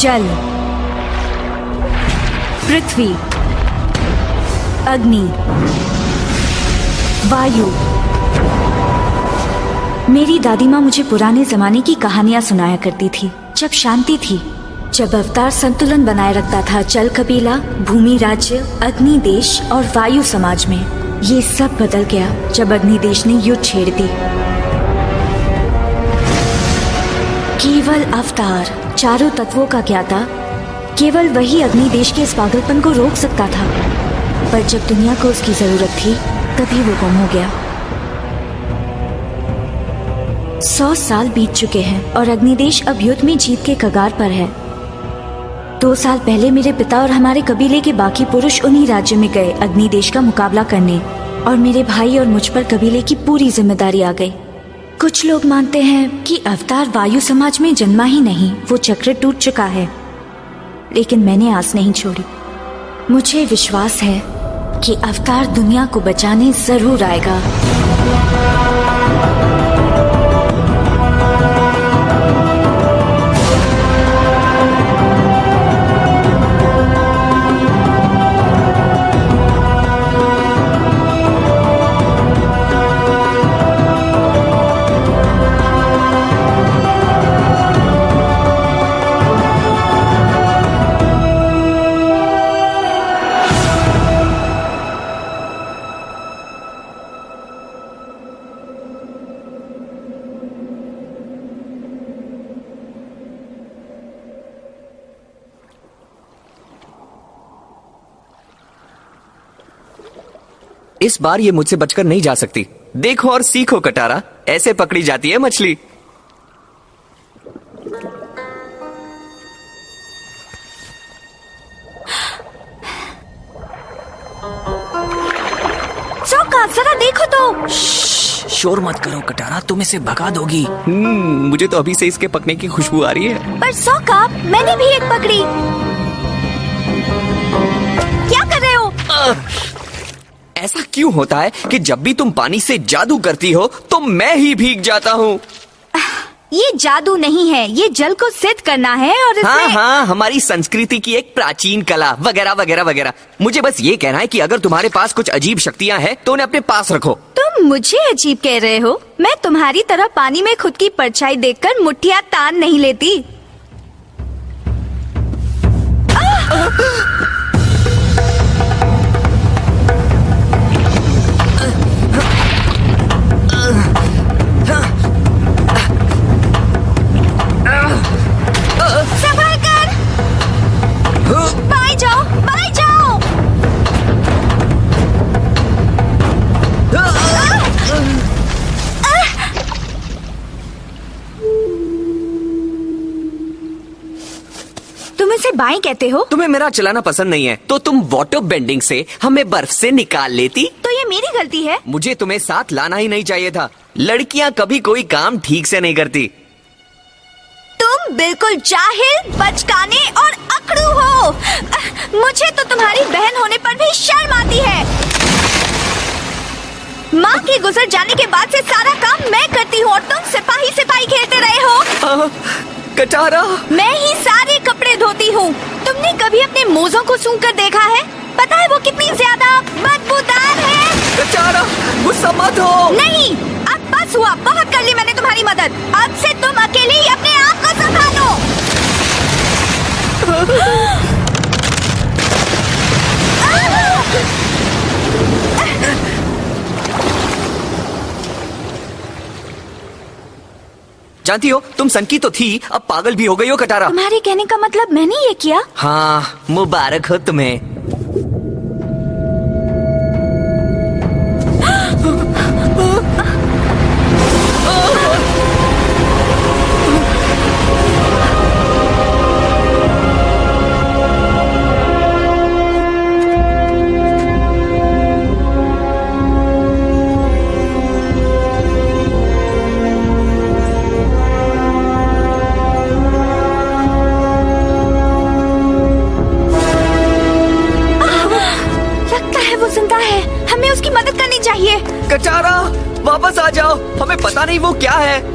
जल, पृथ्वी, अग्नि, वायु। मेरी दादी माँ मुझे पुराने जमाने की कहानियां सुनाया करती थी, जब शांति थी, जब अवतार संतुलन बनाए रखता था जल कबीला, भूमि राज्य, अग्नि देश और वायु समाज में। ये सब बदल गया जब अग्नि देश ने युद्ध छेड़ दी। केवल अवतार, चारों तत्वों का ज्ञाता, केवल वही अग्नि देश के इस पागलपन को रोक सकता था। पर जब दुनिया को उसकी जरूरत थी, तभी वो गुम हो गया। 100 साल बीत चुके हैं और अग्निदेश अब युद्ध में जीत के कगार पर है। 2 साल पहले मेरे पिता और हमारे कबीले के बाकी पुरुष उन्हीं राज्य में गए अग्निदेश का मुकाबला करने, और मेरे भाई और मुझ पर कबीले की पूरी जिम्मेदारी आ गई। कुछ लोग मानते हैं कि अवतार वायु समाज में जन्मा ही नहीं, वो चक्र टूट चुका है। लेकिन मैंने आस नहीं छोड़ी। मुझे विश्वास है कि अवतार दुनिया को बचाने जरूर आएगा। इस बार ये मुझसे बचकर नहीं जा सकती। देखो और सीखो कटारा, ऐसे पकड़ी जाती है मछली। चौका, जरा देखो तो। शोर मत करो कटारा, तुम इसे भगा दोगी। मुझे तो अभी से इसके पकने की खुशबू आ रही है। पर सौका, मैंने भी एक पकड़ी। क्या कर रहे हो? ऐसा क्यों होता है कि जब भी तुम पानी से जादू करती हो तो मैं ही भीग जाता हूँ? ये जादू नहीं है, ये जल को सिद्ध करना है और इसमें... हाँ, हमारी संस्कृति की एक प्राचीन कला वगैरह वगैरह वगैरह। मुझे बस ये कहना है कि अगर तुम्हारे पास कुछ अजीब शक्तियाँ हैं तो उन्हें अपने पास रखो। तुम मुझे अजीब कह रहे हो? मैं तुम्हारी तरह पानी में खुद की परछाई देखकर मुठ्ठियाँ तान नहीं लेती। तुम इसे बाएं कहते हो? तुम्हें मेरा चलाना पसंद नहीं है तो तुम वाटर बेंडिंग से हमें बर्फ से निकाल लेती। तो ये मेरी गलती है? मुझे तुम्हें साथ लाना ही नहीं चाहिए था। लड़कियां कभी कोई काम ठीक से नहीं करती। तुम बिल्कुल जाहिल, बचकाने और अकड़ू हो। मुझे तो तुम्हारी बहन होने पर भी शर्म आती है। माँ के गुजर जाने के बाद से सारा काम मैं करती हूँ और तुम सिपाही सिपाही खेलते रहे हो। कटारा, मैं ही सारे कपड़े धोती हूँ। तुमने कभी अपने मोज़ों को सूंघ कर देखा है? पता है वो कितनी ज्यादा बदबूदार है? कटारा, गुस्सा मत हो। नहीं, अब बस हुआ, बहुत कर ली मैंने तुम्हारी मदद। अब से तुम अकेले ही अपने आप को संभालो। जानती हो, तुम सनकी तो थी, अब पागल भी हो गई हो कटारा। तुम्हारे कहने का मतलब मैंने ये किया? हाँ, मुबारक हो तुम्हें। कटारा, वापस आ जाओ, हमें पता नहीं वो क्या है।